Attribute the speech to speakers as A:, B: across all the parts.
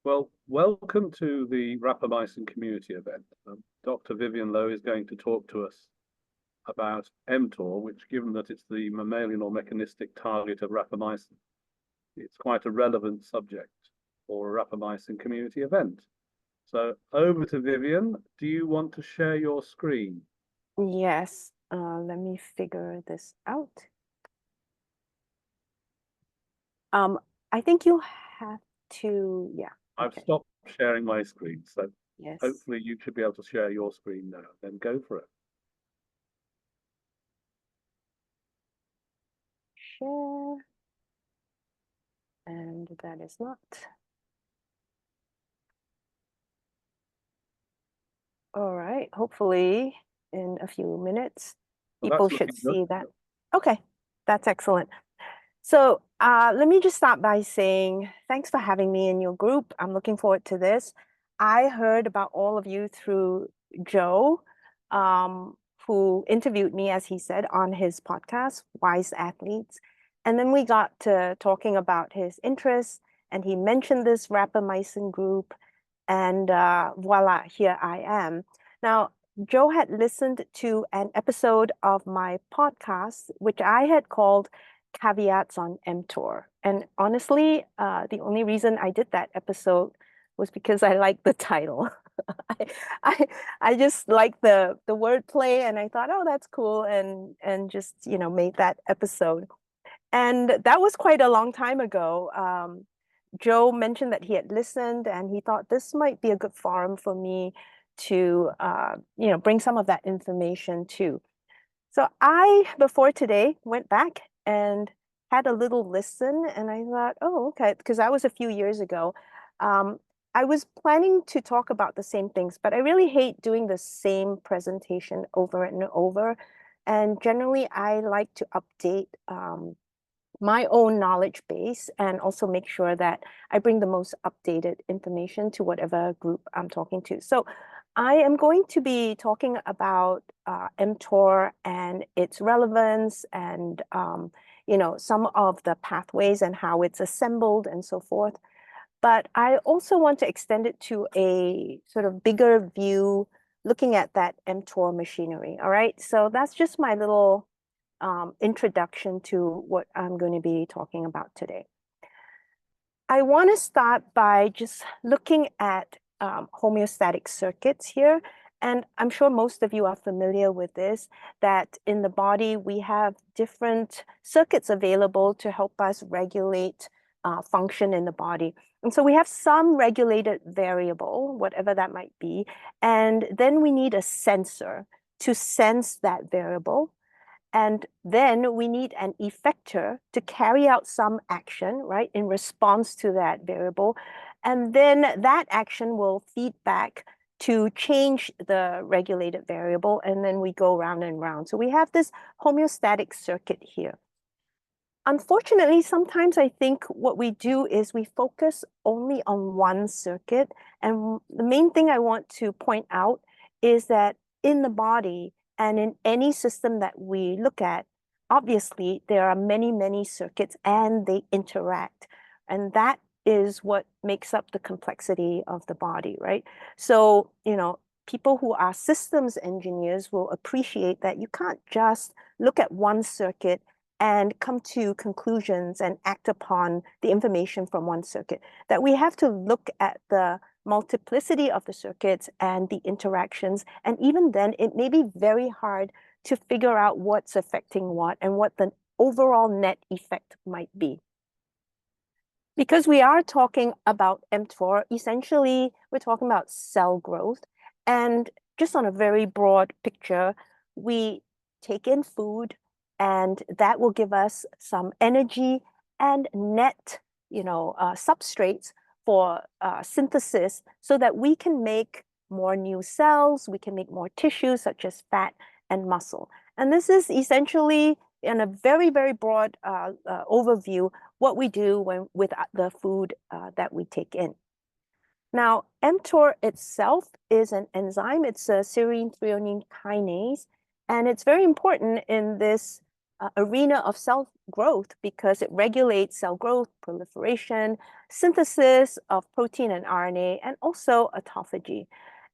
A: Well, welcome to the Rapamycin Community event. Dr. Vyvyane Lowe is going to talk to us about mTOR, which, given that it's the mammalian or mechanistic target of rapamycin, it's quite a relevant subject for a Rapamycin Community event. So over to Vyvyane. Do you want to share your screen?
B: Yes, let me figure this out. I think you have to, yeah.
A: I've stopped sharing my screen, so
B: Yes.
A: hopefully you should be able to share your screen now. Then go for it.
B: Share. And that is not. All right, hopefully in a few minutes, people should see that. Okay, that's excellent. So let me just start by saying thanks for having me in your group. I'm looking forward to this. I heard about all of you through Joe, who interviewed me, as he said, on his podcast, Wise Athletes. And then we got to talking about his interests, and he mentioned this rapamycin group, and voila, here I am. Now, Joe had listened to an episode of my podcast, which I had called Caveats on mTOR. And honestly, the only reason I did that episode was because I liked the title. I just like the wordplay, and I thought, oh, that's cool, and just made that episode. And that was quite a long time ago. Joe mentioned that he had listened, and he thought this might be a good forum for me to bring some of that information too. So I, before today, went back and had a little listen, and I thought, oh, okay, because that was a few years ago. I was planning to talk about the same things, but I really hate doing the same presentation over and over. And generally, I like to update my own knowledge base and also make sure that I bring the most updated information to whatever group I'm talking to. So I am going to be talking about mTOR and its relevance and some of the pathways and how it's assembled and so forth. But I also want to extend it to a sort of bigger view, looking at that mTOR machinery. All right, so that's just my little introduction to what I'm going to be talking about today. I want to start by just looking at homeostatic circuits here. And I'm sure most of you are familiar with this, that in the body, we have different circuits available to help us regulate function in the body. And so we have some regulated variable, whatever that might be, and then we need a sensor to sense that variable. And then we need an effector to carry out some action, right, in response to that variable. And then that action will feed back to change the regulated variable, and then we go round and round. So we have this homeostatic circuit here. Unfortunately, sometimes I think what we do is we focus only on one circuit. And the main thing I want to point out is that in the body, and in any system that we look at, obviously, there are many, many circuits and they interact. And that is what makes up the complexity of the body, right? So, people who are systems engineers will appreciate that you can't just look at one circuit and come to conclusions and act upon the information from one circuit, that we have to look at the multiplicity of the circuits and the interactions. And even then, it may be very hard to figure out what's affecting what and what the overall net effect might be. Because we are talking about mTOR, essentially, we're talking about cell growth. And just on a very broad picture, we take in food, and that will give us some energy and net, substrates for synthesis so that we can make more new cells, we can make more tissue such as fat and muscle. And this is essentially, in a very, very broad overview, what we do with the food that we take in. Now, mTOR itself is an enzyme. It's a serine threonine kinase, and it's very important in this arena of cell growth because it regulates cell growth, proliferation, synthesis of protein and RNA, and also autophagy.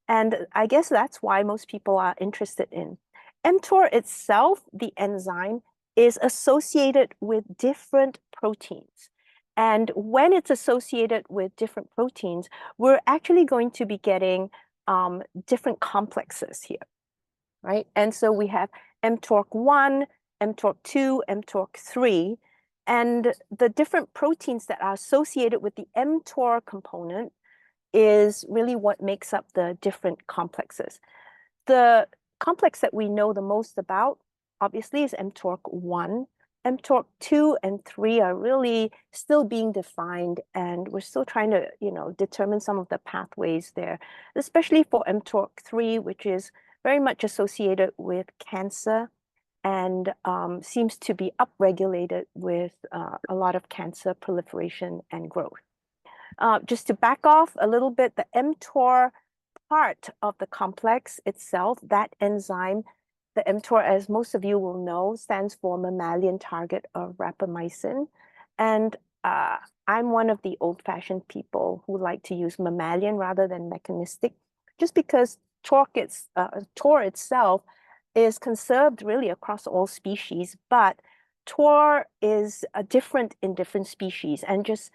B: And I guess that's why most people are interested in. mTOR itself, the enzyme, is associated with different proteins. And when it's associated with different proteins, we're actually going to be getting different complexes here, right? And so we have mTOR1, mTOR2, mTOR3, and the different proteins that are associated with the mTOR component is really what makes up the different complexes. The complex that we know the most about, obviously, is mTOR1. mTOR2 and 3 are really still being defined, and we're still trying to, determine some of the pathways there, especially for mTOR3, which is very much associated with cancer and seems to be upregulated with a lot of cancer proliferation and growth. Just to back off a little bit, the mTOR part of the complex itself, that enzyme, the mTOR, as most of you will know, stands for mammalian target of rapamycin. And I'm one of the old-fashioned people who like to use mammalian rather than mechanistic, just because TOR itself is conserved really across all species, but TOR is different in different species. And just,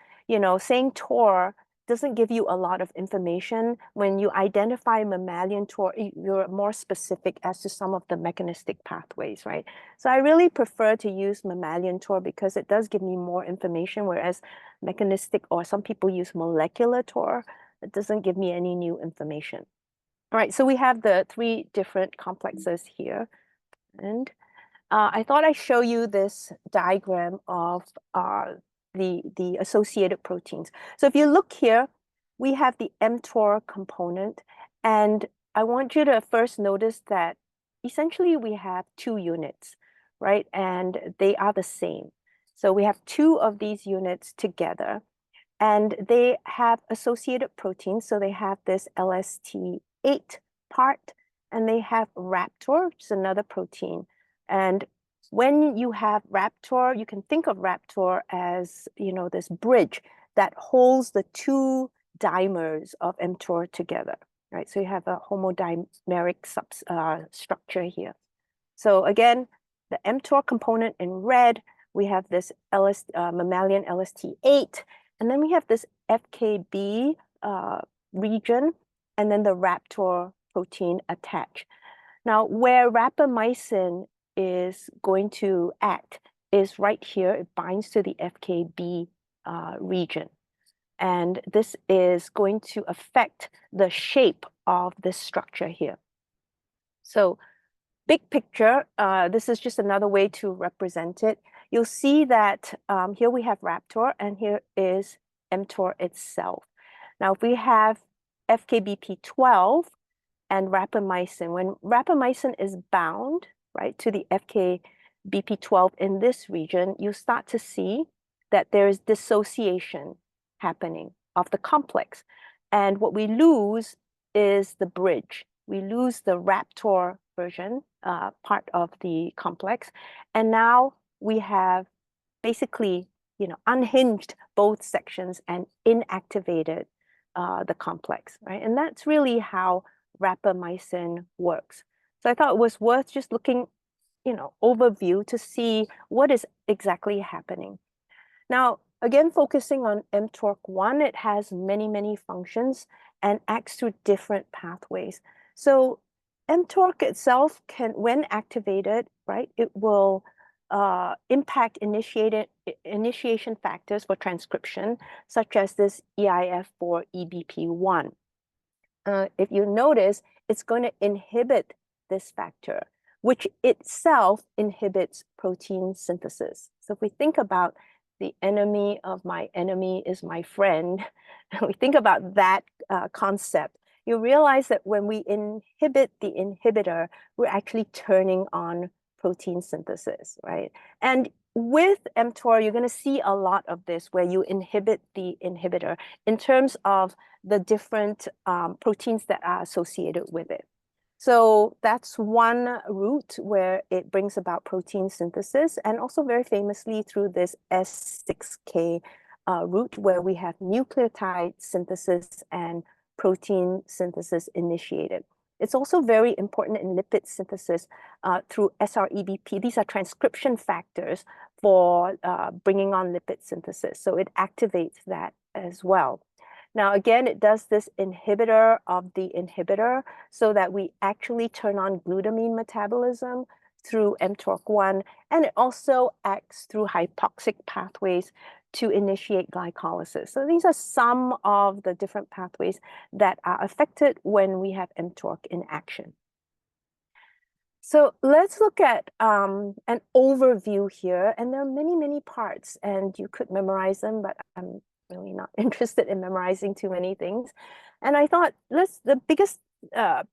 B: saying TOR doesn't give you a lot of information. When you identify mammalian TOR, you're more specific as to some of the mechanistic pathways, right? So I really prefer to use mammalian TOR because it does give me more information, whereas mechanistic, or some people use molecular TOR, it doesn't give me any new information. All right, so we have the 3 different complexes here. And I thought I'd show you this diagram of the associated proteins. So if you look here, we have the mTOR component, and I want you to first notice that essentially we have 2 units, right? And they are the same. So we have 2 of these units together, and they have associated proteins. So they have this LST8 part, and they have Raptor, which is another protein. And when you have Raptor, you can think of Raptor as, this bridge that holds the 2 dimers of mTOR together, right? So you have a homodimeric structure here. So again, the mTOR component in red, we have this mammalian LST8, and then we have this FKB region, and then the Raptor protein attached. Now, where rapamycin is going to act is right here. It binds to the FKB region. And this is going to affect the shape of this structure here. So big picture, this is just another way to represent it. You'll see that here we have Raptor, and here is mTOR itself. Now, if we have FKBP12 and rapamycin, when rapamycin is bound, right, to the FKBP12 in this region, you start to see that there is dissociation happening of the complex. And what we lose is the bridge. We lose the Raptor version, part of the complex. And now we have basically, unhinged both sections and inactivated the complex, right? And that's really how rapamycin works. So I thought it was worth just looking, overview to see what is exactly happening. Now, again, focusing on mTORC1, it has many, many functions and acts through different pathways. So mTORC itself can, when activated, right, it will impact initiation factors for transcription, such as this EIF4 EBP1. If you notice, it's going to inhibit this factor, which itself inhibits protein synthesis. So if we think about the enemy of my enemy is my friend, and we think about that concept, you realize that when we inhibit the inhibitor, we're actually turning on protein synthesis, right? And with mTOR, you're going to see a lot of this where you inhibit the inhibitor in terms of the different proteins that are associated with it. So that's one route where it brings about protein synthesis, and also very famously through this S6K route where we have nucleotide synthesis and protein synthesis initiated. It's also very important in lipid synthesis through SREBP. These are transcription factors for bringing on lipid synthesis. So it activates that as well. Now, again, it does this inhibitor of the inhibitor so that we actually turn on glutamine metabolism through mTORC1, and it also acts through hypoxic pathways to initiate glycolysis. So these are some of the different pathways that are affected when we have mTORC in action. So let's look at an overview here, and there are many, many parts, and you could memorize them, but I'm really not interested in memorizing too many things. And I thought, the biggest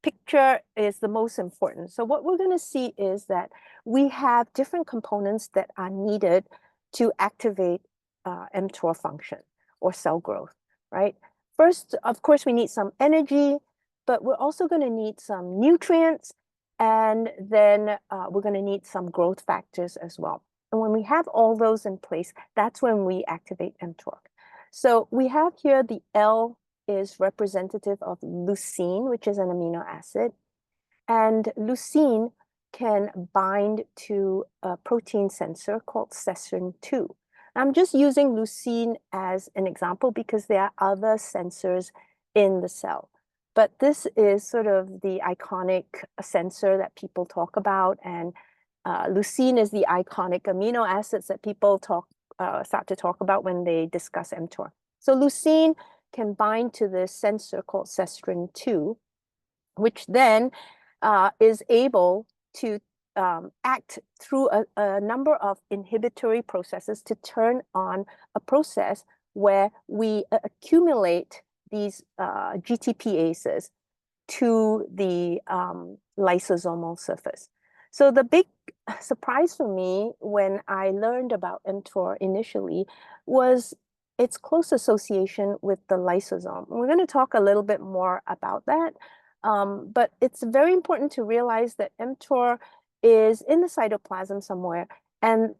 B: picture is the most important. So what we're going to see is that we have different components that are needed to activate mTOR function or cell growth, right? First, of course, we need some energy, but we're also going to need some nutrients, and then we're going to need some growth factors as well. And when we have all those in place, that's when we activate mTOR. So we have here the L is representative of leucine, which is an amino acid. And leucine can bind to a protein sensor called cestrin-2. I'm just using leucine as an example because there are other sensors in the cell. But this is sort of the iconic sensor that people talk about. And leucine is the iconic amino acids that people start to talk about when they discuss mTOR. So leucine can bind to this sensor called cestrin-2, which then is able to act through a number of inhibitory processes to turn on a process where we accumulate these GTPases to the lysosomal surface. So the big surprise for me when I learned about mTOR initially was its close association with the lysosome. We're going to talk a little bit more about that, but it's very important to realize that mTOR is in the cytoplasm somewhere, and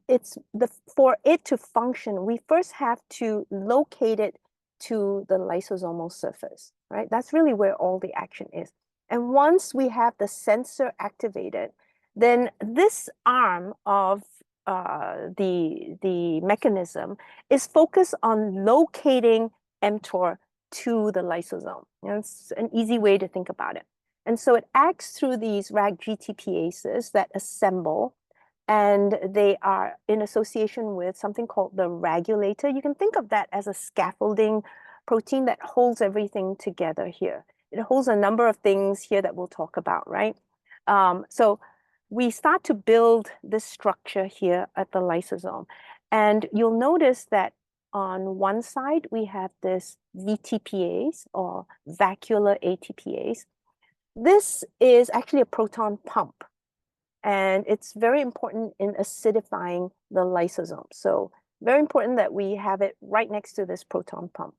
B: for it to function, we first have to locate it to the lysosomal surface, right? That's really where all the action is. And once we have the sensor activated, then this arm of the mechanism is focused on locating mTOR to the lysosome. It's an easy way to think about it. And so it acts through these RAG GTPases that assemble, and they are in association with something called the regulator. You can think of that as a scaffolding protein that holds everything together here. It holds a number of things here that we'll talk about, right? So we start to build this structure here at the lysosome. And you'll notice that on one side, we have this VTPase or vacuolar ATPase. This is actually a proton pump, and it's very important in acidifying the lysosome. So very important that we have it right next to this proton pump.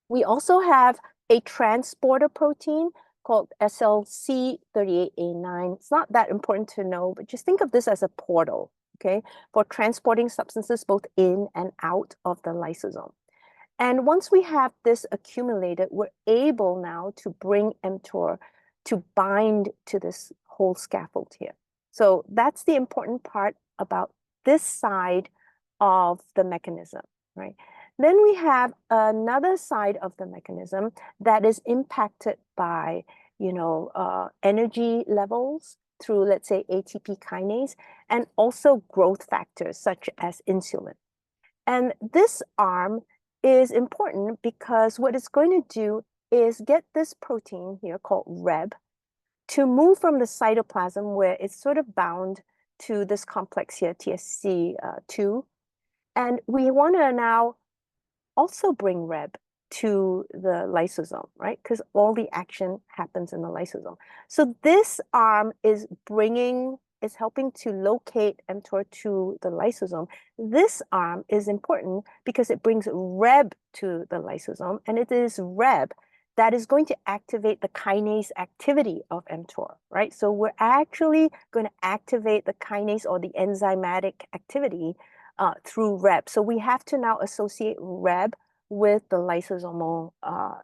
B: We also have a transporter protein called SLC38A9. It's not that important to know, but just think of this as a portal, okay, for transporting substances both in and out of the lysosome. And once we have this accumulated, we're able now to bring mTOR to bind to this whole scaffold here. So that's the important part about this side of the mechanism, right? Then we have another side of the mechanism that is impacted by, energy levels through, let's say, ATP kinase, and also growth factors such as insulin. And this arm is important because what it's going to do is get this protein here called Reb to move from the cytoplasm where it's sort of bound to this complex here, TSC2. And we want to now also bring Reb to the lysosome, right? Because all the action happens in the lysosome. So this arm is helping to locate mTOR to the lysosome. This arm is important because it brings Reb to the lysosome, and it is Reb that is going to activate the kinase activity of mTOR, right? So we're actually going to activate the kinase or the enzymatic activity through Reb. So we have to now associate Reb with the lysosomal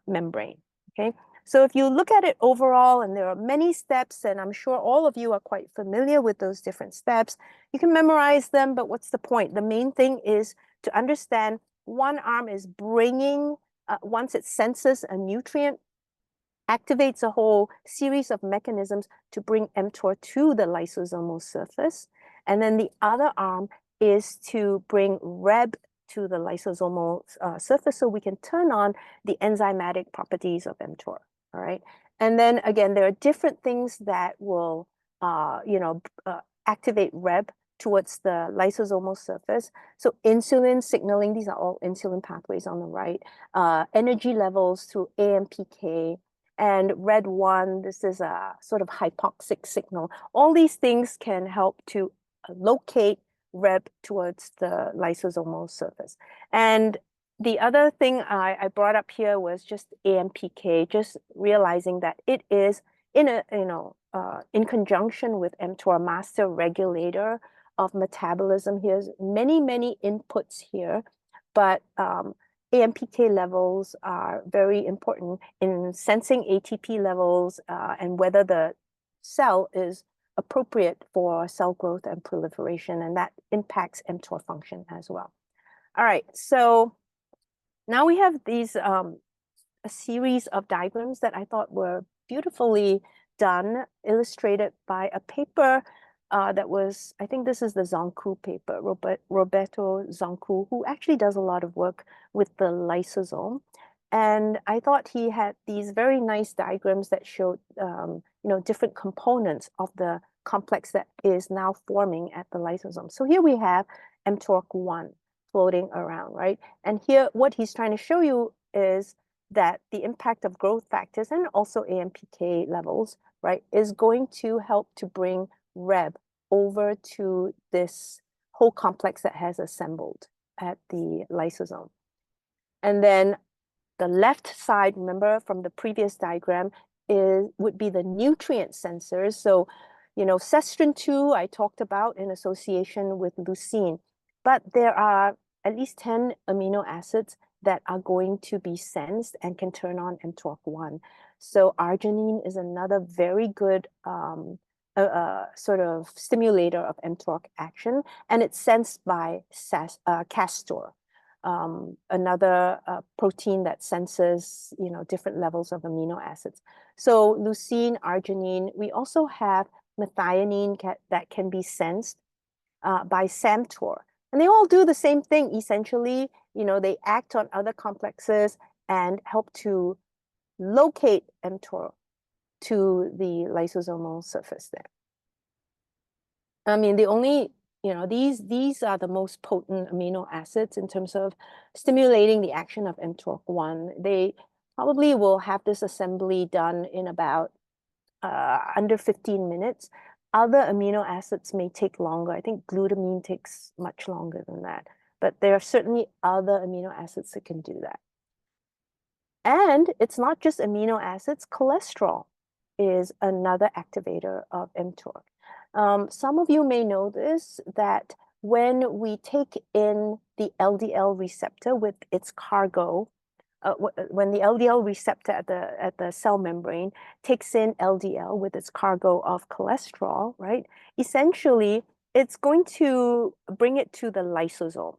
B: membrane, okay? So if you look at it overall, and there are many steps, and I'm sure all of you are quite familiar with those different steps, you can memorize them, but what's the point? The main thing is to understand one arm is bringing, once it senses a nutrient, activates a whole series of mechanisms to bring mTOR to the lysosomal surface. And then the other arm is to bring Reb to the lysosomal surface so we can turn on the enzymatic properties of mTOR, all right? And then again, there are different things that will, activate Reb towards the lysosomal surface. So insulin signaling, these are all insulin pathways on the right, energy levels through AMPK, and RED1, this is a sort of hypoxic signal. All these things can help to locate Reb towards the lysosomal surface. And the other thing I brought up here was just AMPK, just realizing that it is in conjunction with mTOR, master regulator of metabolism. Here's many inputs here, but AMPK levels are very important in sensing ATP levels and whether the cell is appropriate for cell growth and proliferation, and that impacts mTOR function as well. All right, so now we have these a series of diagrams that I thought were beautifully done, illustrated by a paper that was, I think this is the Zonku paper, Roberto Zonku, who actually does a lot of work with the lysosome. And I thought he had these very nice diagrams that showed, different components of the complex that is now forming at the lysosome. So here we have mTORC1 floating around, right? And here, what he's trying to show you is that the impact of growth factors and also AMPK levels, right, is going to help to bring Reb over to this whole complex that has assembled at the lysosome. And then the left side, remember from the previous diagram, would be the nutrient sensors. So, cestrin-2 I talked about in association with leucine, but there are at least 10 amino acids that are going to be sensed and can turn on mTORC1. So arginine is another very good sort of stimulator of mTORC action, and it's sensed by castor, another protein that senses, different levels of amino acids. So leucine, arginine, we also have methionine that can be sensed by mTOR. And they all do the same thing, essentially. They act on other complexes and help to locate mTOR to the lysosomal surface there. I mean, the only, these are the most potent amino acids in terms of stimulating the action of mTORC1. They probably will have this assembly done in about under 15 minutes. Other amino acids may take longer. I think glutamine takes much longer than that. But there are certainly other amino acids that can do that. And it's not just amino acids. Cholesterol is another activator of mTOR. Some of you may know this, that when we take in the LDL receptor with its cargo, when the LDL receptor at the cell membrane takes in LDL with its cargo of cholesterol, right? Essentially, it's going to bring it to the lysosome.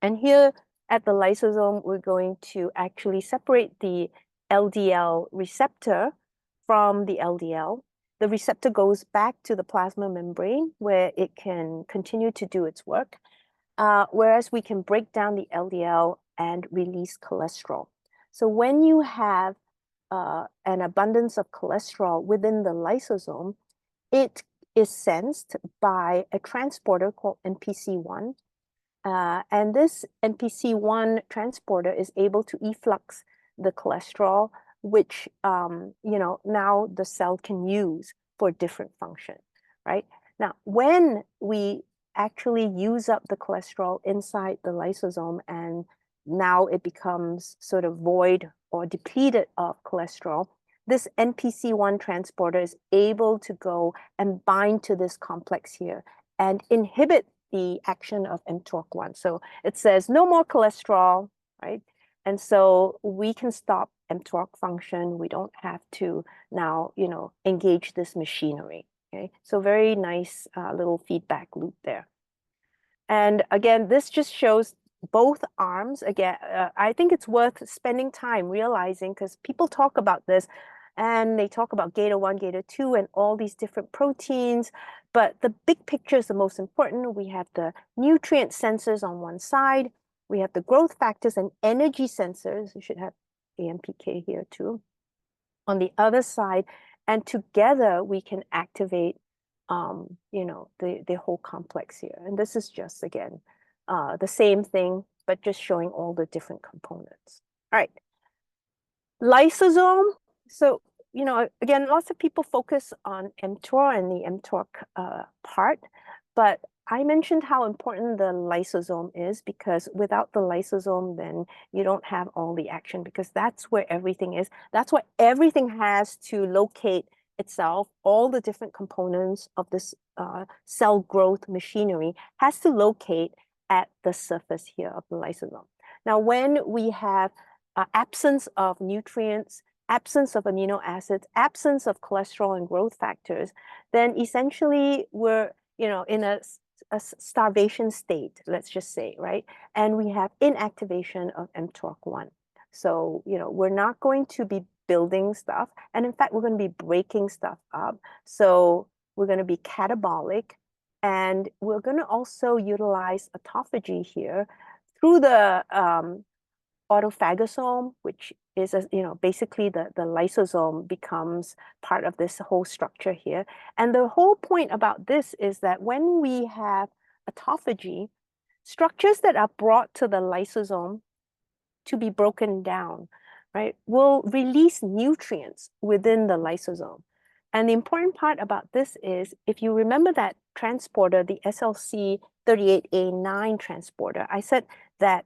B: And here at the lysosome, we're going to actually separate the LDL receptor from the LDL. The receptor goes back to the plasma membrane where it can continue to do its work, whereas we can break down the LDL and release cholesterol. So when you have an abundance of cholesterol within the lysosome, it is sensed by a transporter called NPC1. And this NPC1 transporter is able to efflux the cholesterol, which, now the cell can use for different function, right? Now, when we actually use up the cholesterol inside the lysosome and now it becomes sort of void or depleted of cholesterol, this NPC1 transporter is able to go and bind to this complex here and inhibit the action of mTORC1. So it says no more cholesterol, right? And so we can stop mTORC function. We don't have to now, engage this machinery. Okay, so very nice little feedback loop there. And again, this just shows both arms. Again, I think it's worth spending time realizing, because people talk about this and they talk about GATA1, GATA2, and all these different proteins. But the big picture is the most important. We have the nutrient sensors on one side. We have the growth factors and energy sensors. We should have AMPK here too on the other side. And together we can activate the whole complex here. And this is just, again, the same thing, but just showing all the different components. All right. Lysosome. So, again, lots of people focus on mTOR and the mTORC part, but I mentioned how important the lysosome is, because without the lysosome, then you don't have all the action, because that's where everything is. That's where everything has to locate itself. All the different components of this cell growth machinery has to locate at the surface here of the lysosome. Now, when we have absence of nutrients, absence of amino acids, absence of cholesterol and growth factors, then essentially we're in a starvation state, let's just say, right? And we have inactivation of mTORC1. So, we're not going to be building stuff. And in fact, we're going to be breaking stuff up. So we're going to be catabolic. And we're going to also utilize autophagy here through the autophagosome, which is, basically the lysosome becomes part of this whole structure here. And the whole point about this is that when we have autophagy, structures that are brought to the lysosome to be broken down, right, will release nutrients within the lysosome. And the important part about this is, if you remember that transporter, the SLC38A9 transporter, I said that,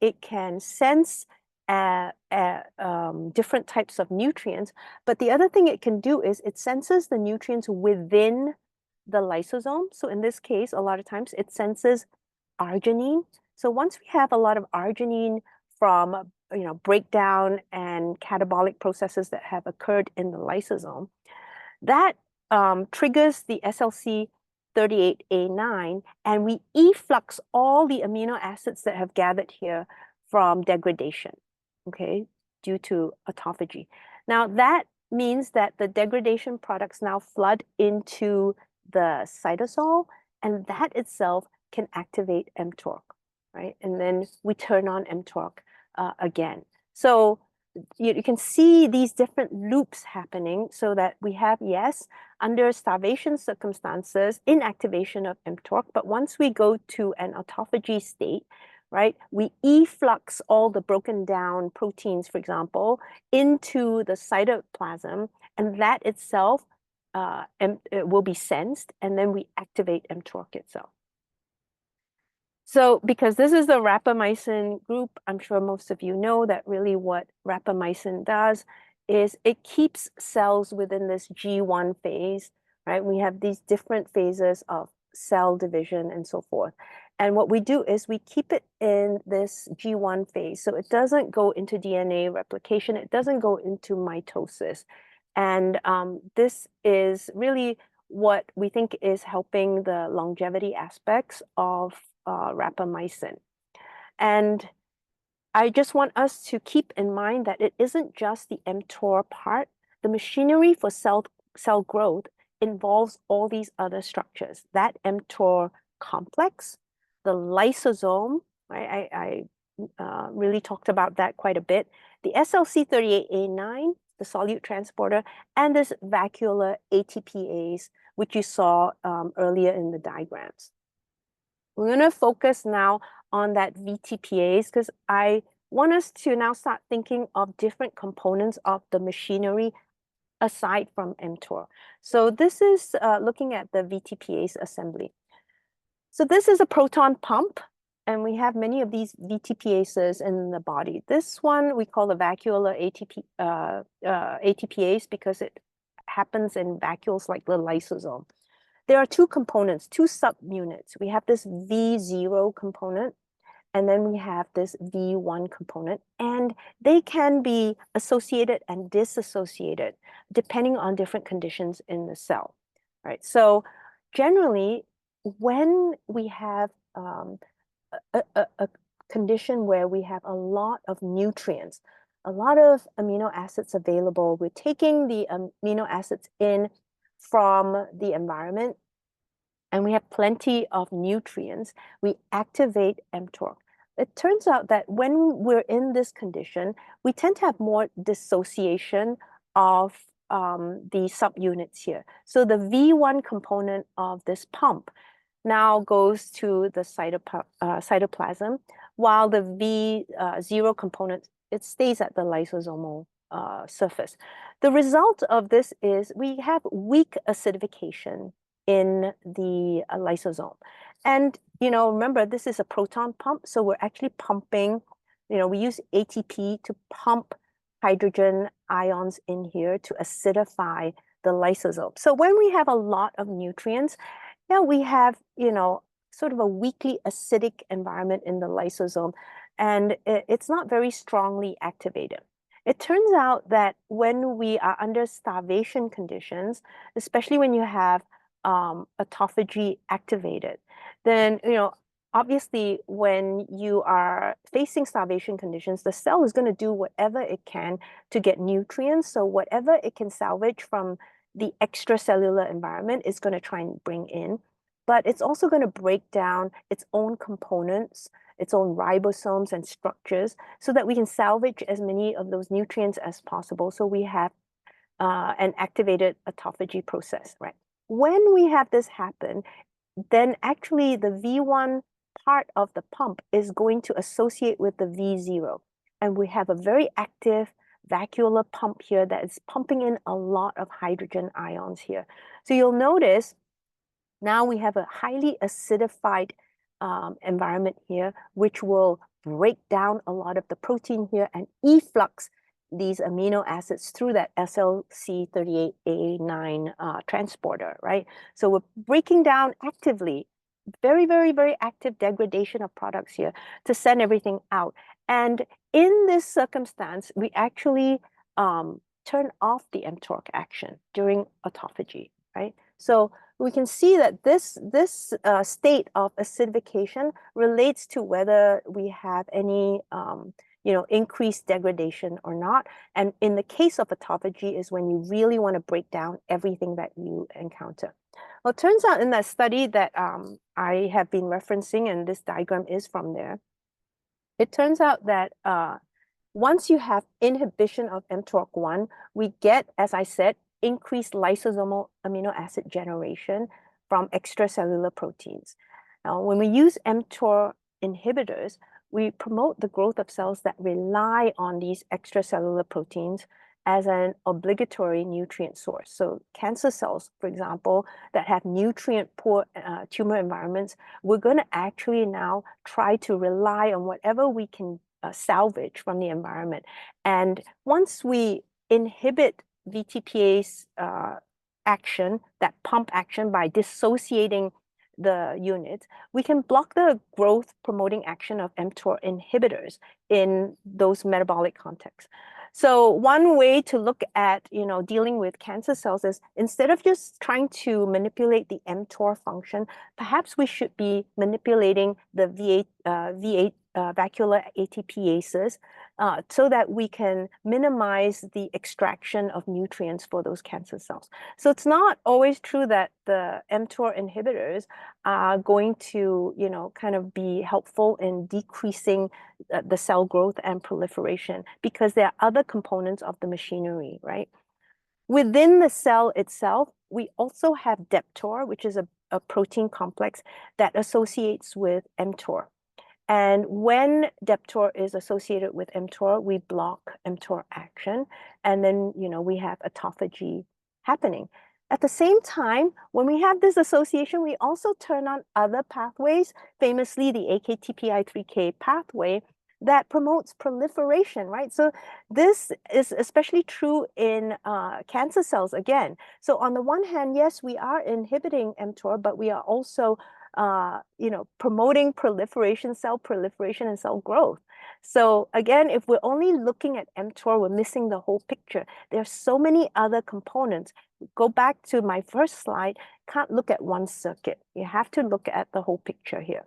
B: it can sense different types of nutrients. But the other thing it can do is it senses the nutrients within the lysosome. So in this case, a lot of times it senses arginine. So once we have a lot of arginine from breakdown and catabolic processes that have occurred in the lysosome, that triggers the SLC38A9, and we efflux all the amino acids that have gathered here from degradation, okay, due to autophagy. Now that means that the degradation products now flood into the cytosol, and that itself can activate mTORC, right? And then we turn on mTORC again. So you can see these different loops happening, so that we have, yes, under starvation circumstances, inactivation of mTORC, but once we go to an autophagy state, right, we efflux all the broken down proteins, for example, into the cytoplasm, and that itself it will be sensed, and then we activate mTORC itself. So because this is the rapamycin group, I'm sure most of you know that really what rapamycin does is it keeps cells within this G1 phase, right? We have these different phases of cell division and so forth. And what we do is we keep it in this G1 phase. So it doesn't go into DNA replication. It doesn't go into mitosis. And this is really what we think is helping the longevity aspects of rapamycin. And I just want us to keep in mind that it isn't just the mTOR part. The machinery for cell growth involves all these other structures. That mTOR complex, the lysosome, right? I really talked about that quite a bit. The SLC38A9, the solute transporter, and this vacuolar ATPase, which you saw earlier in the diagrams. We're going to focus now on that VTPase, because I want us to now start thinking of different components of the machinery aside from mTOR. So this is looking at the VTPase assembly. So this is a proton pump, and we have many of these VTPases in the body. This one we call the vacuolar ATPase because it happens in vacuoles like the lysosome. There are two components, two subunits. We have this V0 component, and then we have this V1 component, and they can be associated and disassociated depending on different conditions in the cell, right? So generally, when we have a condition where we have a lot of nutrients, a lot of amino acids available, we're taking the amino acids in from the environment, and we have plenty of nutrients, we activate mTOR. It turns out that when we're in this condition, we tend to have more dissociation of the subunits here. So the V1 component of this pump now goes to the cytoplasm, while the V0 component, it stays at the lysosomal surface. The result of this is we have weak acidification in the lysosome. And, remember, this is a proton pump, so we're actually pumping, we use ATP to pump hydrogen ions in here to acidify the lysosome. So when we have a lot of nutrients, we have, sort of a weakly acidic environment in the lysosome, and it's not very strongly activated. It turns out that when we are under starvation conditions, especially when you have autophagy activated, then, obviously when you are facing starvation conditions, the cell is going to do whatever it can to get nutrients. So whatever it can salvage from the extracellular environment is going to try and bring in, but it's also going to break down its own components, its own ribosomes and structures, so that we can salvage as many of those nutrients as possible. So we have an activated autophagy process, right? When we have this happen, then actually the V1 part of the pump is going to associate with the V0. And we have a very active vacuolar pump here that is pumping in a lot of hydrogen ions here. So you'll notice now we have a highly acidified environment here, which will break down a lot of the protein here and efflux these amino acids through that SLC38A9 transporter, right? So we're breaking down actively, very, very, very active degradation of products here to send everything out. And in this circumstance, we actually turn off the mTOR action during autophagy, right? So we can see that this state of acidification relates to whether we have any increased degradation or not. And in the case of autophagy is when you really want to break down everything that you encounter. Well, it turns out in that study that I have been referencing, and this diagram is from there, it turns out that once you have inhibition of mTORC1, we get, as I said, increased lysosomal amino acid generation from extracellular proteins. Now, when we use mTOR inhibitors, we promote the growth of cells that rely on these extracellular proteins as an obligatory nutrient source. So cancer cells, for example, that have nutrient-poor tumor environments, we're going to actually now try to rely on whatever we can salvage from the environment. And once we inhibit VTPase action, that pump action, by dissociating the unit, we can block the growth promoting action of mTOR inhibitors in those metabolic contexts. So one way to look at, dealing with cancer cells is, instead of just trying to manipulate the mTOR function, perhaps we should be manipulating the V8 vacuolar ATPases so that we can minimize the extraction of nutrients for those cancer cells. So it's not always true that the mTOR inhibitors are going to, kind of be helpful in decreasing the cell growth and proliferation, because there are other components of the machinery, right? Within the cell itself, we also have mTOR, which is a protein complex that associates with mTOR. And when mTOR is associated with mTOR, we block mTOR action. And then, we have autophagy happening. At the same time, when we have this association, we also turn on other pathways, famously the AKTPI3K pathway that promotes proliferation, right? So this is especially true in cancer cells again. So on the one hand, yes, we are inhibiting mTOR, but we are also promoting proliferation, and cell growth. So again, if we're only looking at mTOR, we're missing the whole picture. There's so many other components. Go back to my first slide, can't look at one circuit. You have to look at the whole picture here.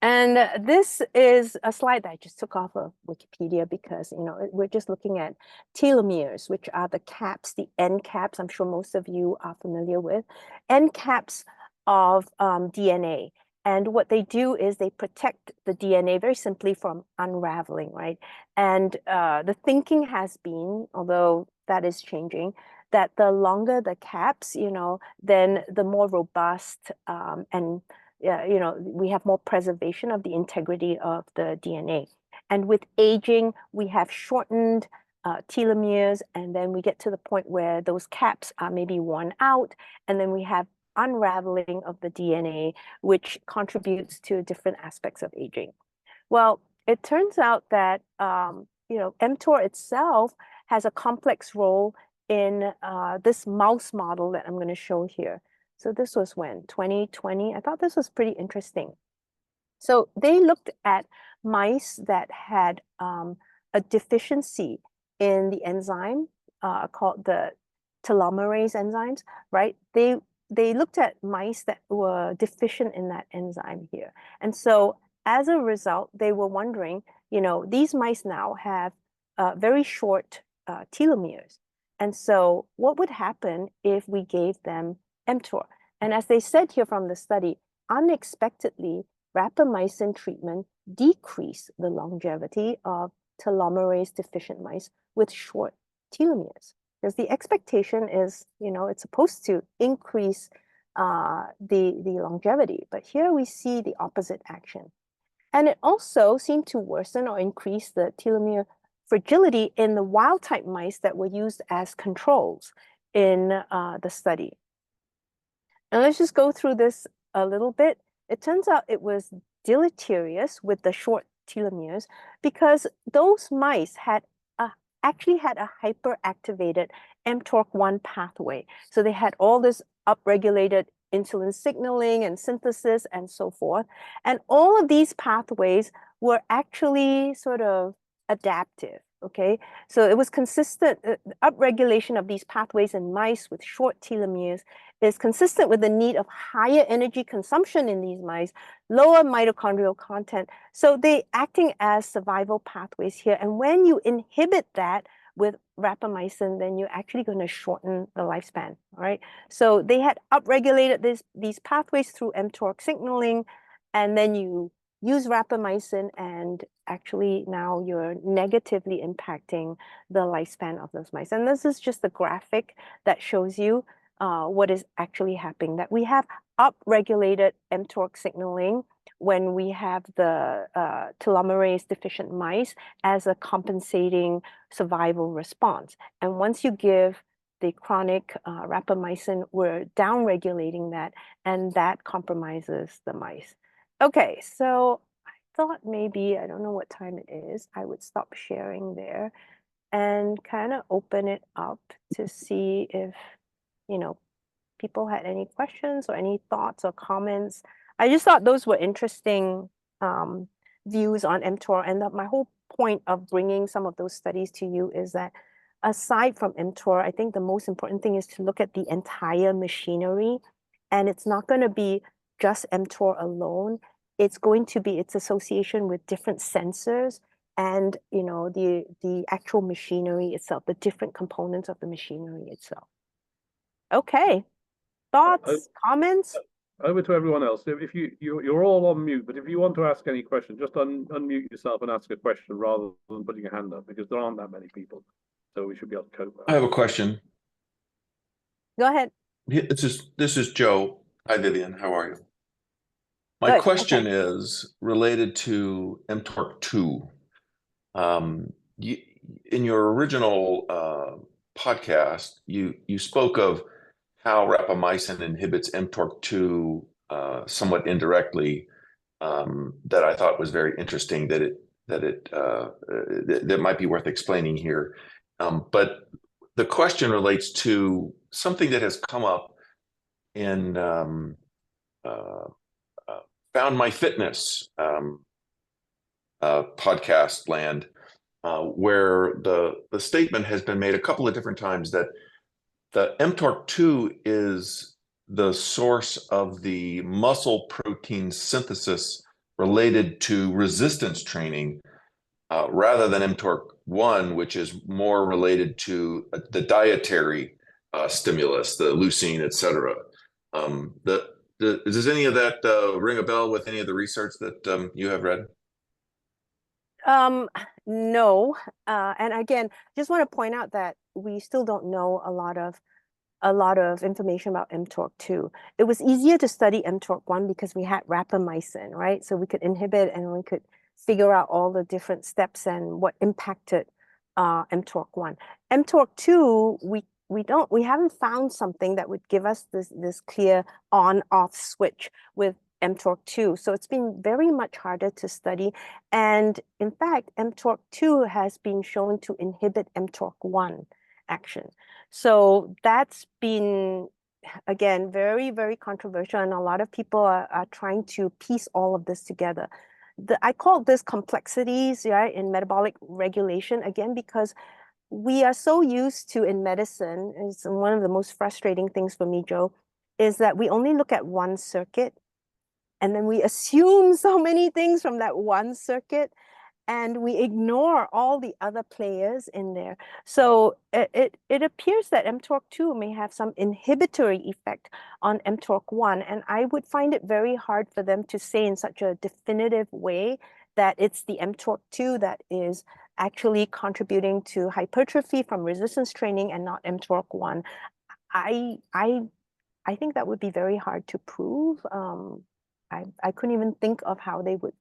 B: And this is a slide that I just took off of Wikipedia because, we're just looking at telomeres, which are the caps, the end caps, I'm sure most of you are familiar with, end caps of DNA. And what they do is they protect the DNA very simply from unraveling, right? And the thinking has been, although that is changing, that the longer the caps, then the more robust and we have more preservation of the integrity of the DNA. And with aging, we have shortened telomeres, and then we get to the point where those caps are maybe worn out, and then we have unraveling of the DNA, which contributes to different aspects of aging. Well, it turns out that mTOR itself has a complex role in this mouse model that I'm going to show here. So this was when? 2020. I thought this was pretty interesting. So they looked at mice that had a deficiency in the enzyme called the telomerase enzymes, right? They looked at mice that were deficient in that enzyme here. And so as a result, they were wondering, these mice now have very short telomeres. And so what would happen if we gave them mTOR? And as they said here from the study, unexpectedly, rapamycin treatment decreased the longevity of telomerase deficient mice with short telomeres. Because the expectation is, it's supposed to increase the longevity. But here we see the opposite action. And it also seemed to worsen or increase the telomere fragility in the wild type mice that were used as controls in the study. And let's just go through this a little bit. It turns out it was deleterious with the short telomeres because those mice actually had a hyperactivated mTORC1 pathway. So they had all this upregulated insulin signaling and synthesis and so forth. And all of these pathways were actually sort of adaptive. Okay, so it was consistent. Upregulation of these pathways in mice with short telomeres is consistent with the need of higher energy consumption in these mice, lower mitochondrial content. So they acting as survival pathways here. And when you inhibit that with rapamycin, then you're actually going to shorten the lifespan. All right. So they had upregulated these pathways through mTOR signaling, and then you use rapamycin, and actually now you're negatively impacting the lifespan of those mice. And this is just a graphic that shows you what is actually happening, that we have upregulated mTOR signaling when we have the telomerase deficient mice as a compensating survival response. And once you give the chronic rapamycin, we're downregulating that, and that compromises the mice. Okay, so I thought maybe, I don't know what time it is, I would stop sharing there and kind of open it up to see if, people had any questions or any thoughts or comments. I just thought those were interesting views on mTOR, and my whole point of bringing some of those studies to you is that aside from mTOR, I think the most important thing is to look at the entire machinery, and it's not going to be just mTOR alone. It's going to be its association with different sensors and the actual machinery itself, the different components of the machinery itself. Okay, thoughts, comments?
A: Over to everyone else. If you're all on mute, but if you want to ask any questions, just unmute yourself and ask a question rather than putting your hand up, because there aren't that many people, so we should be able to cope.
C: I have a question.
B: Go ahead.
C: This is Joe. Hi, Vyvyane. How are you? My
B: Good.
C: question
B: Okay.
C: is related to mTORC2. In your original podcast, you spoke of how rapamycin inhibits mTOR2 somewhat indirectly, that I thought was very interesting, that might be worth explaining here. But the question relates to something that has come up in Found My Fitness podcast land, where the statement has been made a couple of different times that the mTOR2 is the source of the muscle protein synthesis related to resistance training, rather than mTOR1, which is more related to the dietary stimulus, the leucine, et cetera. Does any of that ring a bell with any of the research that you have read?
B: No. And again, just want to point out that we still don't know a lot of information about mTOR2. It was easier to study mTOR1 because we had rapamycin, right? So we could inhibit and we could figure out all the different steps and what impacted mTOR1. mTOR2, we haven't found something that would give us this clear on-off switch with mTOR2. So it's been very much harder to study. And in fact, mTOR2 has been shown to inhibit mTOR1 action. So that's been, again, very, very controversial. And a lot of people are trying to piece all of this together. I call this complexities, right, in metabolic regulation, again, because we are so used to, in medicine, it's one of the most frustrating things for me, Joe, is that we only look at one circuit and then we assume so many things from that one circuit and we ignore all the other players in there. So it appears that mTOR2 may have some inhibitory effect on mTOR1, and I would find it very hard for them to say in such a definitive way that it's the mTOR2 that is actually contributing to hypertrophy from resistance training and not mTOR1. I think that would be very hard to prove. I couldn't even think of how they would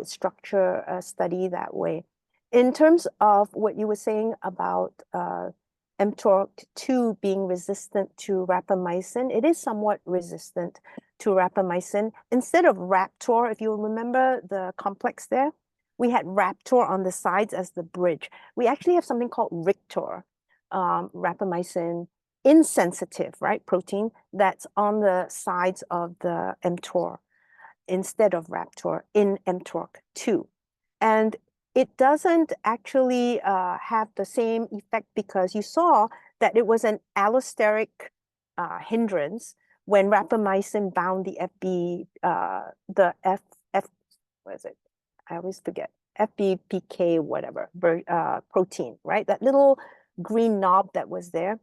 B: structure a study that way. In terms of what you were saying about mTOR2 being resistant to rapamycin, it is somewhat resistant to rapamycin. Instead of Raptor, if you remember the complex there, we had Raptor on the sides as the bridge. We actually have something called Rictor, rapamycin insensitive, right, protein that's on the sides of the mTOR instead of Raptor in mTOR2. And it doesn't actually have the same effect because you saw that it was an allosteric hindrance when rapamycin bound the what is it? I always forget, FBPK, whatever, protein, right? That little green knob that was there.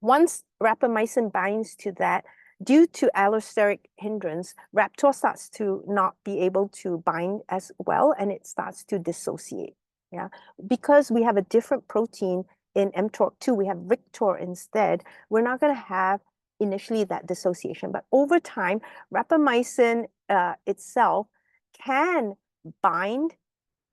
B: Once rapamycin binds to that, due to allosteric hindrance, Raptor starts to not be able to bind as well, and it starts to dissociate. Yeah, because we have a different protein in mTOR2, we have Rictor instead. We're not going to have initially that dissociation, but over time, rapamycin itself can bind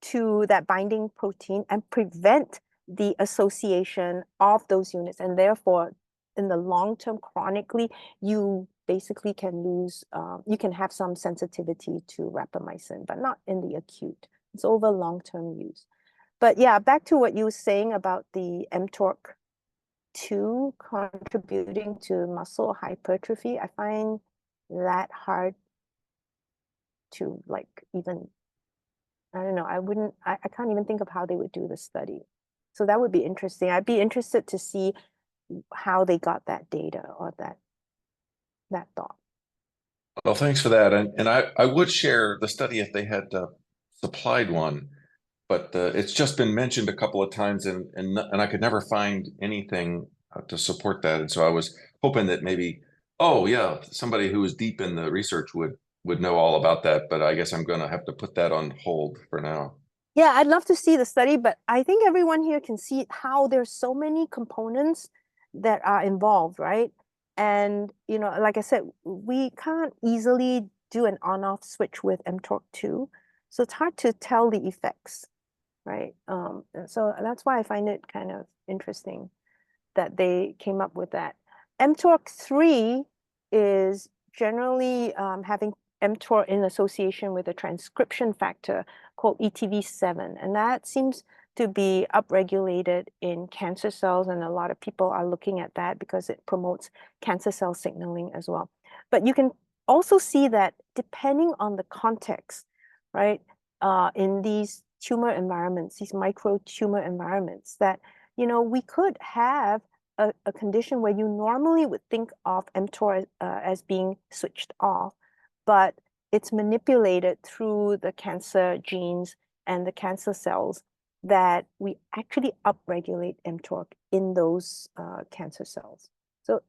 B: to that binding protein and prevent the association of those units, and therefore in the long term, chronically, you basically can lose, you can have some sensitivity to rapamycin, but not in the acute. It's over long-term use. But yeah, back to what you were saying about the mTOR2 contributing to muscle hypertrophy, I find that hard to even, I don't know, I can't even think of how they would do the study. So that would be interesting. I'd be interested to see how they got that data or that thought.
C: Well, thanks for that. And I would share the study if they had supplied one, but it's just been mentioned a couple of times, and I could never find anything to support that. And so I was hoping that maybe, oh yeah, somebody who is deep in the research would know all about that. But I guess I'm going to have to put that on hold for now.
B: Yeah, I'd love to see the study, but I think everyone here can see how there's so many components that are involved, right? And, you know, like I said, we can't easily do an on-off switch with mTOR2. So it's hard to tell the effects, right? So that's why I find it kind of interesting that they came up with that. mTOR3 is generally having mTOR in association with a transcription factor called ETV7, and that seems to be upregulated in cancer cells, and a lot of people are looking at that because it promotes cancer cell signaling as well. But you can also see that depending on the context, right, in these tumor environments, these micro tumor environments, that, you know, we could have a condition where you normally would think of mTOR as being switched off, but it's manipulated through the cancer genes and the cancer cells that we actually upregulate mTOR in those cancer cells. So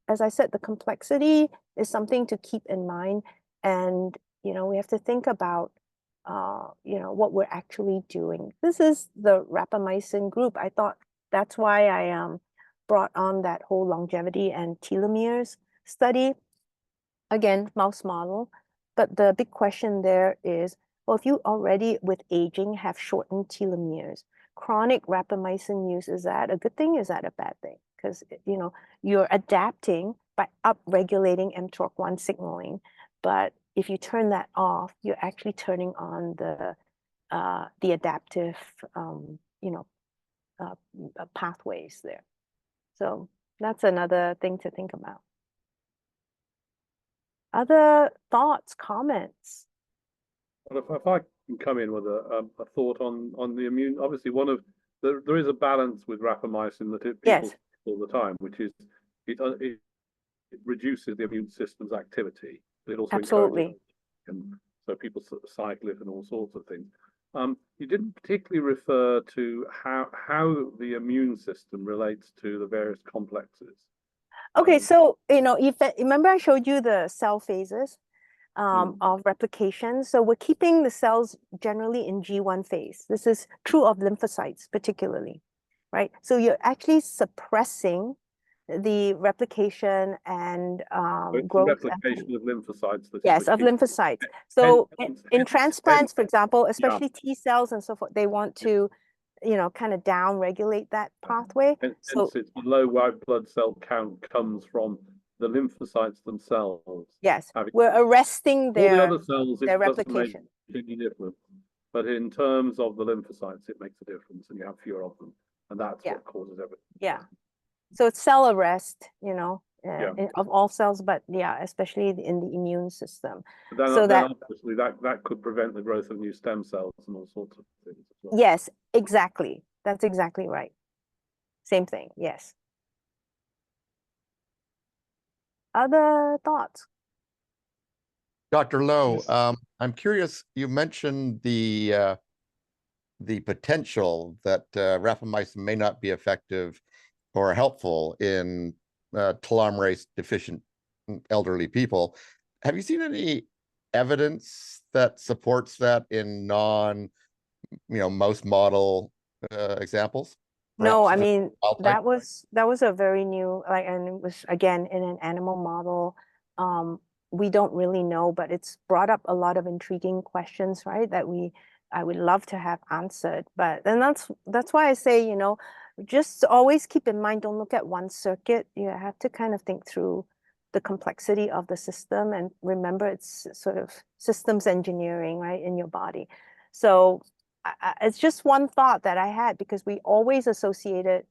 B: as I said, the complexity is something to keep in mind, and, you know, we have to think about you know, what we're actually doing. This is the rapamycin group. I thought that's why I brought on that whole longevity and telomeres study. Again, mouse model. But the big question there is, well, if you already with aging have shortened telomeres, chronic rapamycin use, is that a good thing? Is that a bad thing? Because, you know, you're adapting by upregulating mTORC1 signaling, but if you turn that off, you're actually turning on the adaptive, you know, pathways there. So that's another thing to think about. Other thoughts, comments?
A: Well, if I can come in with a thought on the immune, obviously there is a balance with rapamycin that people
B: Yes.
A: all the time, which is it reduces the immune system's activity. It also
B: Absolutely.
A: and so people cycle it and all sorts of things. You didn't particularly refer to how the immune system relates to the various complexes.
B: Okay, so, you know, if remember I showed you the cell phases of replication. So we're keeping the cells generally in G1 phase. This is true of lymphocytes particularly, right? So you're actually suppressing the replication and growth.
A: Replication of lymphocytes.
B: Yes, of lymphocytes. So in transplants, for example, especially T cells and so forth, they want to, you know, kind of down regulate that pathway.
A: So it's the low white blood cell count comes from the lymphocytes themselves.
B: Yes, we're arresting their,
A: all the other cells,
B: their replication.
A: Any difference. But in terms of the lymphocytes, it makes a difference, and you have fewer of them, and that's what causes everything.
B: Yeah. So it's cell arrest, you know, of all cells, but yeah, especially in the immune system.
A: But then, then obviously that could prevent the growth of new stem cells and all sorts of things as well.
B: Yes, exactly. That's exactly right. Same thing. Yes. Other thoughts?
D: Dr. Lowe, I'm curious, you mentioned the potential that rapamycin may not be effective or helpful in telomerase deficient elderly people. Have you seen any evidence that supports that in mouse model examples?
B: No, I mean, that was a very new, like, and it was again in an animal model. We don't really know, but it's brought up a lot of intriguing questions, right? That I would love to have answered. But then that's why I say, you know, just always keep in mind, don't look at one circuit. You have to kind of think through the complexity of the system, and remember it's sort of systems engineering, right, in your body. So it's just one thought that I had, because we always associated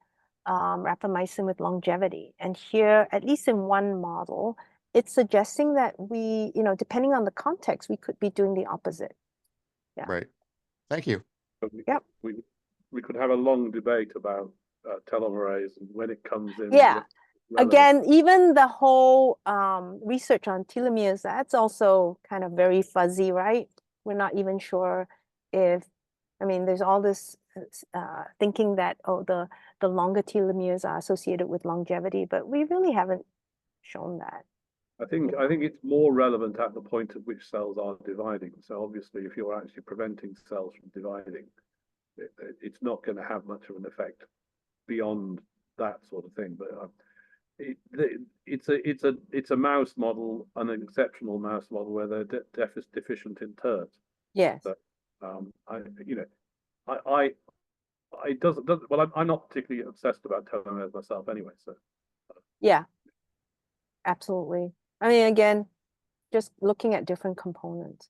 B: rapamycin with longevity. And here, at least in one model, it's suggesting that we, you know, depending on the context, we could be doing the opposite. Yeah.
D: Right. Thank you.
B: Yep.
A: We could have a long debate about telomerase and when it comes in.
B: Yeah. Again, even the whole research on telomeres, that's also kind of very fuzzy, right? We're not even sure if, I mean, there's all this thinking that, oh, the longer telomeres are associated with longevity, but we really haven't shown that.
A: I think it's more relevant at the point at which cells are dividing. So obviously, if you're actually preventing cells from dividing, it's not going to have much of an effect beyond that sort of thing. But it's a mouse model, an exceptional mouse model where they're deficient in TERT.
B: Yes.
A: So, it doesn't. Well, I'm not particularly obsessed about telomeres myself, anyway. So.
B: Yeah. absolutely. I mean, again, just looking at different components.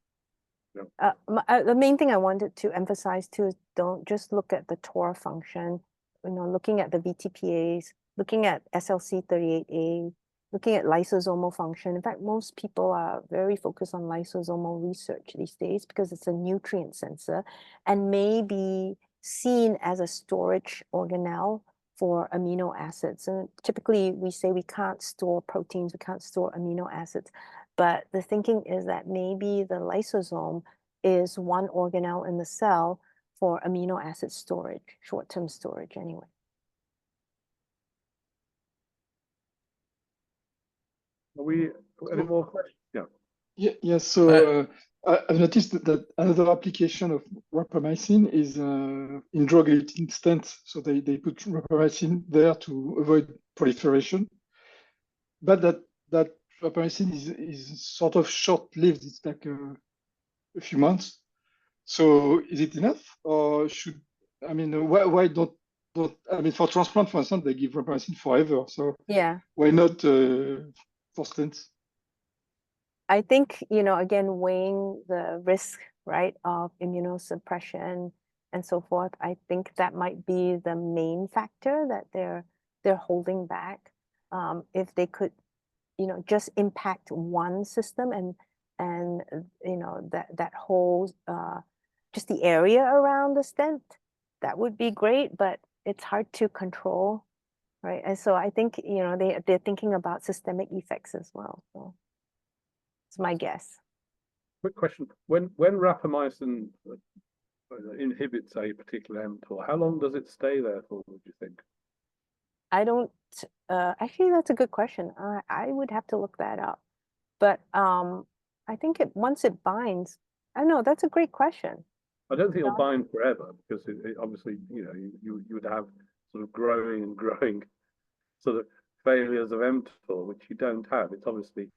A: Yeah.
B: The main thing I wanted to emphasize too is don't just look at the TOR function, looking at the VTPAs, looking at SLC38A, looking at lysosomal function. In fact, most people are very focused on lysosomal research these days because it's a nutrient sensor and may be seen as a storage organelle for amino acids. And typically we say we can't store proteins, we can't store amino acids. But the thinking is that maybe the lysosome is one organelle in the cell for amino acid storage, short-term storage anyway.
A: Are we any more questions? Yeah.
E: Yes. So I've noticed that another application of rapamycin is in drug-eluting stents. So they put rapamycin there to avoid proliferation. But that rapamycin is sort of short-lived. It's like a few months. So is it enough, or should why don't for transplant, for instance, they give rapamycin forever. So
B: yeah,
E: why not for stents?
B: I think, again, weighing the risk, right, of immunosuppression and so forth, I think that might be the main factor that they're holding back. If they could, just impact one system and that whole just the area around the stent, that would be great, but it's hard to control, right? And so I think, they're thinking about systemic effects as well. So it's my guess.
A: Quick question: when rapamycin inhibits a particular mTOR, how long does it stay there for? Would you think?
B: I don't. Actually, that's a good question. I would have to look that up. But I think once it binds, I don't know. That's a great question.
A: I don't think it'll bind forever because it obviously, you would have sort of growing and growing sort of failures of mTOR, which you don't have. It's obviously,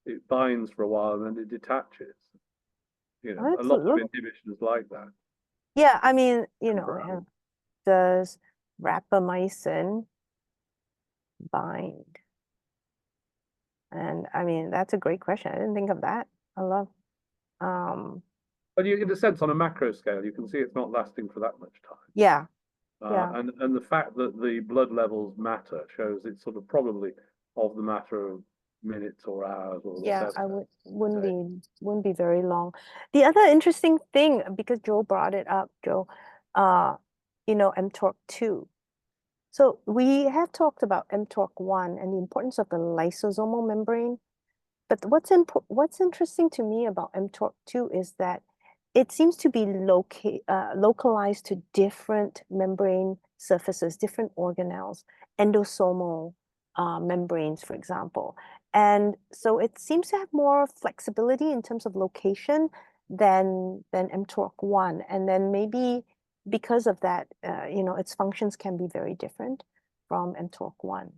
A: it binds for a while and then it detaches. A lot of inhibition is like that.
B: Yeah, I mean, does rapamycin bind? And I mean, that's a great question. I didn't think of that. I love.
A: But in a sense, on a macro scale, you can see it's not lasting for that much time.
B: Yeah.
A: And the fact that the blood levels matter shows it's sort of probably of the matter of minutes or hours or whatever.
B: Wouldn't be very long. The other interesting thing, because Joe brought it up, mTOR2. So we have talked about mTOR1 and the importance of the lysosomal membrane. But what's interesting to me about mTOR2 is that it seems to be localized to different membrane surfaces, different organelles, endosomal membranes, for example. And so it seems to have more flexibility in terms of location than mTOR1. And then maybe because of that, its functions can be very different from mTOR1.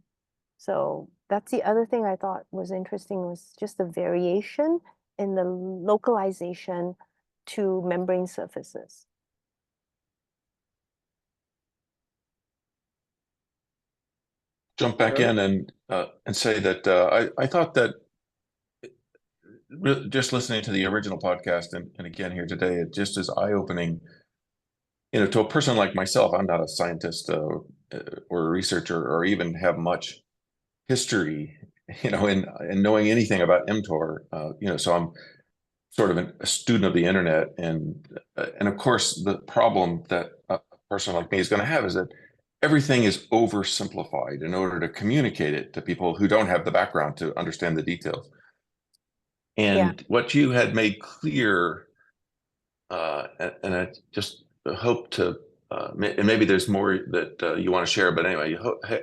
B: So that's the other thing I thought was interesting, was just the variation in the localization to membrane surfaces.
C: Jump back in and say that I thought that just listening to the original podcast and again here today, it just is eye-opening. To a person like myself, I'm not a scientist or a researcher or even have much history, in knowing anything about mTOR. So I'm sort of a student of the internet, and of course the problem that a person like me is going to have is that everything is oversimplified in order to communicate it to people who don't have the background to understand the details. And what you had made clear, and I just hope to, and maybe there's more that you want to share, but anyway,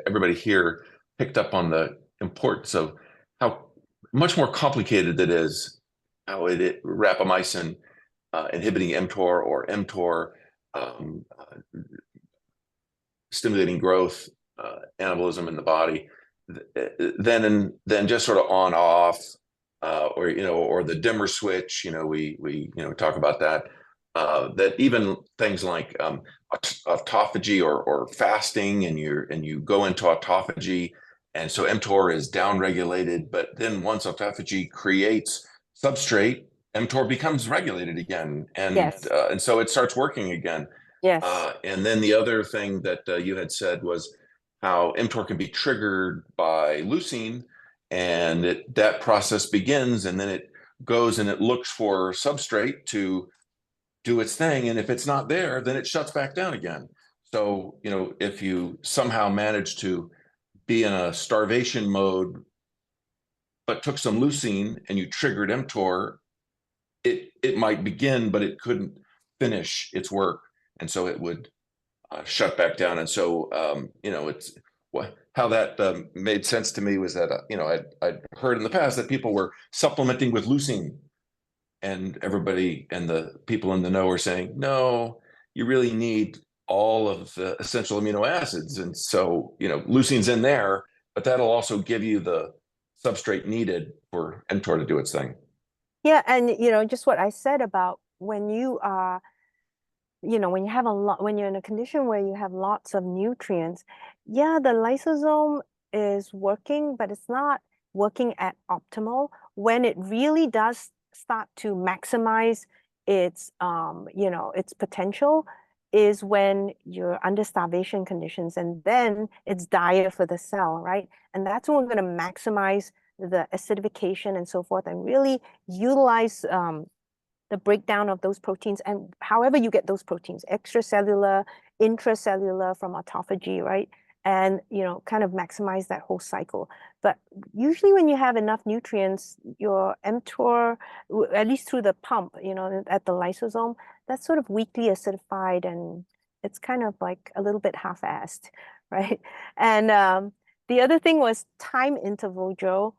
C: everybody here picked up on the importance of how much more complicated it is, how rapamycin inhibiting mTOR or mTOR stimulating growth, anabolism in the body, then just sort of on off, or the dimmer switch. We talk about that. That even things like autophagy or fasting, and you go into autophagy, And so mTOR is downregulated, but then once autophagy creates substrate, mTOR becomes regulated again,
B: Yes.
C: And so it starts working again.
B: Yes.
C: And then the other thing that you had said was how mTOR can be triggered by leucine, and that process begins, and then it goes and it looks for substrate to do its thing, and if it's not there, then it shuts back down again. So, you know, if you somehow manage to be in a starvation mode, but took some leucine and you triggered mTOR, it might begin, but it couldn't finish its work, and so it would shut back down. And so, you know, it's how that made sense to me was that you know, I'd heard in the past that people were supplementing with leucine, and everybody and the people in the know are saying, no, you really need all of the essential amino acids. And so, you know, leucine's in there, but that'll also give you the substrate needed for mTOR to do its thing.
B: Yeah, and just what I said about when you are, when you have a lot, when you're in a condition where you have lots of nutrients, yeah, the lysosome is working, but it's not working at optimal. When it really does start to maximize its, its potential is when you're under starvation conditions, and then it's dire for the cell, right? And that's when we're going to maximize the acidification and so forth, and really utilize the breakdown of those proteins, and however you get those proteins, extracellular, intracellular from autophagy, right? And, kind of maximize that whole cycle. But usually when you have enough nutrients, your mTOR, at least through the pump, at the lysosome, that's sort of weakly acidified, and it's kind of like a little bit half-assed, right? And the other thing was time interval, Joe.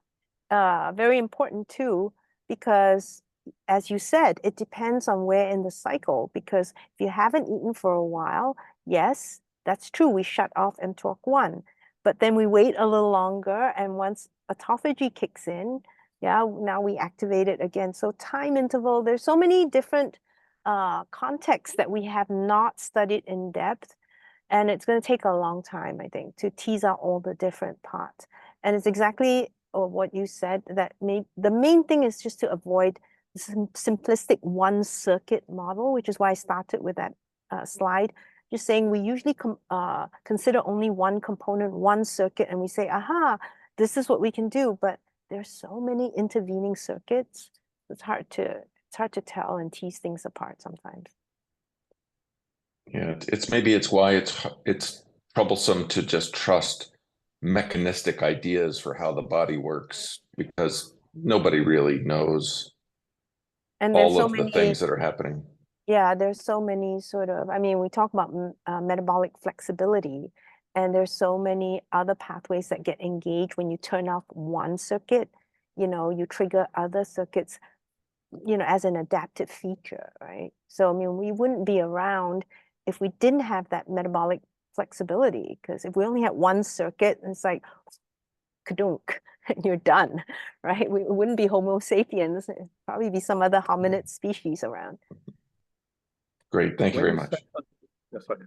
B: Very important too, because as you said, it depends on where in the cycle, because if you haven't eaten for a while, yes, that's true, we shut off mTORC1, but then we wait a little longer, and once autophagy kicks in, yeah, now we activate it again. So time interval, there's so many different contexts that we have not studied in depth, and it's going to take a long time, I think, to tease out all the different parts. And it's exactly what you said, that the main thing is just to avoid simplistic one circuit model, which is why I started with that slide, just saying we usually consider only one component, one circuit, and we say, aha, this is what we can do. But there's so many intervening circuits, it's hard to tell and tease things apart sometimes.
C: Yeah, it's why it's troublesome to just trust mechanistic ideas for how the body works, because nobody really knows
B: and there's
C: all
B: so
C: of the
B: many
C: things that are happening.
B: Yeah, there's so many sort of, we talk about metabolic flexibility, and there's so many other pathways that get engaged when you turn off one circuit, you trigger other circuits, as an adaptive feature, right? So, we wouldn't be around if we didn't have that metabolic flexibility, because if we only had one circuit, it's like, kadunk, and you're done, right? We wouldn't be Homo sapiens, it'd probably be some other hominid species around.
C: Great, thank you very much.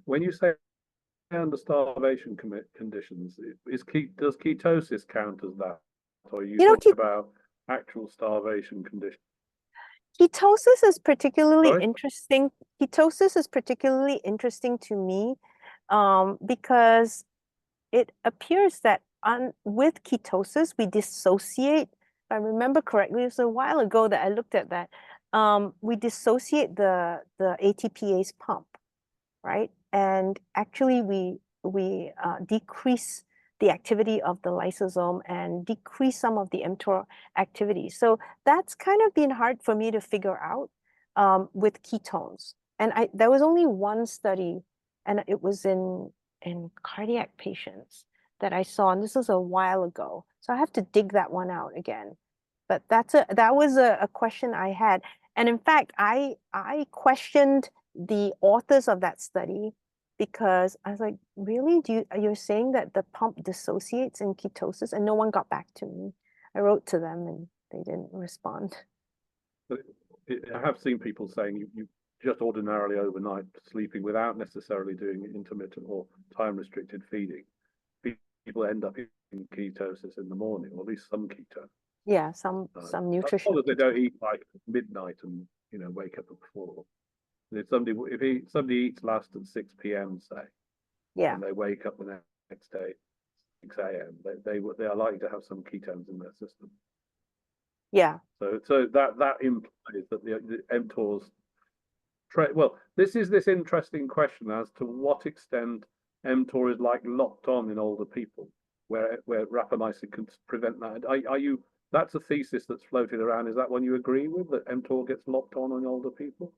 A: When you say under starvation conditions, does ketosis count as that, or are you talking about actual starvation conditions?
B: Ketosis is particularly interesting. Ketosis is particularly interesting to me because it appears that with ketosis, we dissociate. If I remember correctly, it was a while ago that I looked at that. We dissociate the ATPase pump, right? And actually, we decrease the activity of the lysosome and decrease some of the mTOR activity. So that's kind of been hard for me to figure out with ketones. And there was only one study, and it was in cardiac patients that I saw, and this was a while ago. So I have to dig that one out again. But that was a question I had. And in fact, I questioned the authors of that study, because I was like, really? You're saying that the pump dissociates in ketosis? And no one got back to me. I wrote to them and they didn't respond.
A: I have seen people saying you just ordinarily overnight sleeping without necessarily doing intermittent or time restricted feeding people end up in ketosis in the morning, or at least some ketone.
B: Yeah, some
A: As
B: nutrition.
A: long as they don't eat like midnight and wake up at 4. If somebody eats last at 6 p.m. say,
B: Yeah,
A: and they wake up the next day 6 a.m., they are likely to have some ketones in their system.
B: yeah.
A: So that implies that the mTORs. Well, this interesting question as to what extent mTOR is like locked on in older people, where rapamycin can prevent that. Are you? That's a thesis that's floated around. Is that one you agree with, that mTOR gets locked on in older people?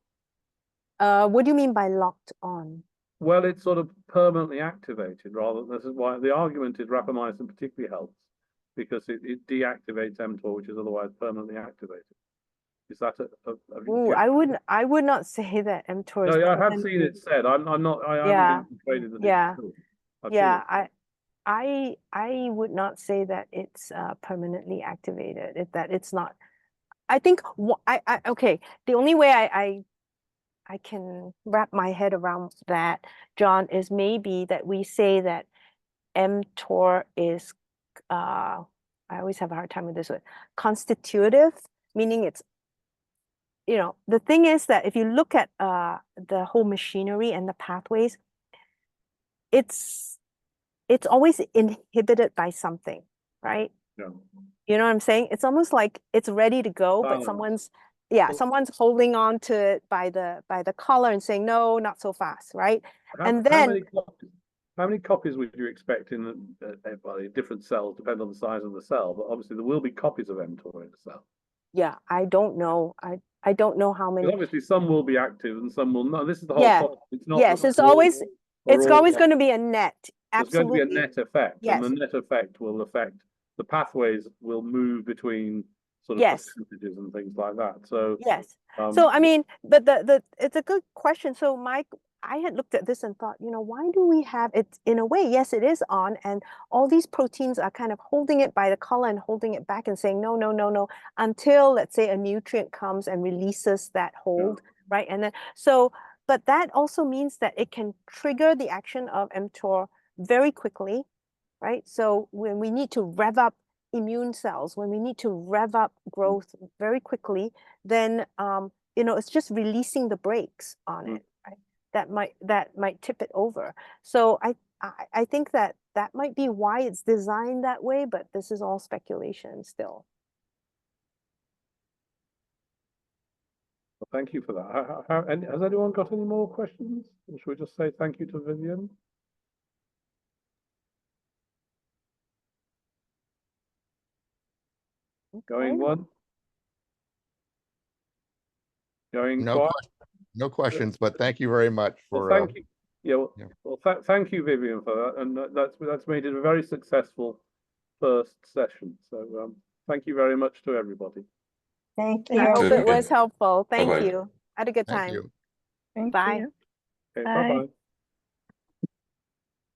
B: What do you mean by locked on?
A: Well, it's sort of permanently activated rather. This is why the argument is rapamycin particularly helps, because it deactivates mTOR, which is otherwise permanently activated. Is that
B: Ooh, I would not say that mTOR is
A: No, I have
B: permanently.
A: seen it said. I'm not. I
B: Yeah,
A: haven't been persuaded that
B: yeah,
A: it's true.
B: yeah. I would not say that it's permanently activated. That it's not. I think okay. The only way I can wrap my head around that, John, is maybe that we say that mTOR is I always have a hard time with this word, constitutive, meaning it's, the thing is that if you look at the whole machinery and the pathways, it's always inhibited by something, right?
A: Yeah.
B: You know what I'm saying? It's almost like it's ready to go, but
A: Balance.
B: someone's holding on to it by the collar and saying, no, not so fast, right? And then
A: how many copies would you expect in the different cells, depending on the size of the cell? But obviously there will be copies of mTOR in the cell.
B: yeah, I don't know. I don't know how many.
A: Obviously some will be active and some will not. This is the whole
B: Yeah.
A: point. It's not.
B: Yes, it's always going to be a net. Absolutely.
A: There's going to be a net effect,
B: Yes.
A: and the net effect will affect the pathways will move between sort of
B: Yes.
A: percentages and things like that. So
B: yes. So I mean, but the it's a good question. So Mike, I had looked at this and thought, why do we have it in a way? Yes, it is on, and all these proteins are kind of holding it by the collar and holding it back and saying, no, no, no, no, until let's say a nutrient comes and releases that hold, right? And then but that also means that it can trigger the action of mTOR very quickly, right? So when we need to rev up immune cells, when we need to rev up growth very quickly, then it's just releasing the brakes on it, right? That might tip it over. So I think that might be why it's designed that way, but this is all speculation still.
A: Well, thank you for that. And has anyone got any more questions? Or should we just say thank you to Vyvyane? Going one. Going twice.
D: No questions, but thank you very much for.
A: Well, thank you. Thank you, Vyvyane, for that, and that's made it a very successful first session. So thank you very much to everybody.
F: Thank you.
B: I hope
C: Good.
B: it was helpful. Thank
C: Bye-bye.
B: you. Had a good
D: Thank
B: time.
D: you.
F: Thank
B: Bye.
F: you.
A: Okay,
F: Bye.
A: bye-bye.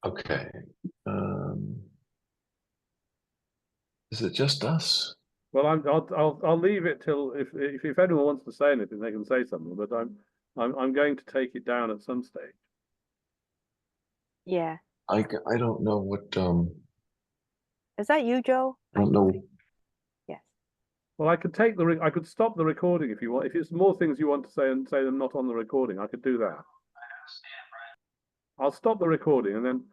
C: Okay. Is it just us?
A: Well, I'll leave it till if anyone wants to say anything, they can say something. But I'm going to take it down at some stage.
B: Yeah.
C: I don't know what
B: Is that you, Joe?
C: I don't know.
B: Yes.
A: Well, I could stop the recording if you want. If it's more things you want to say and say them not on the recording, I could do that. I'll stop the recording and then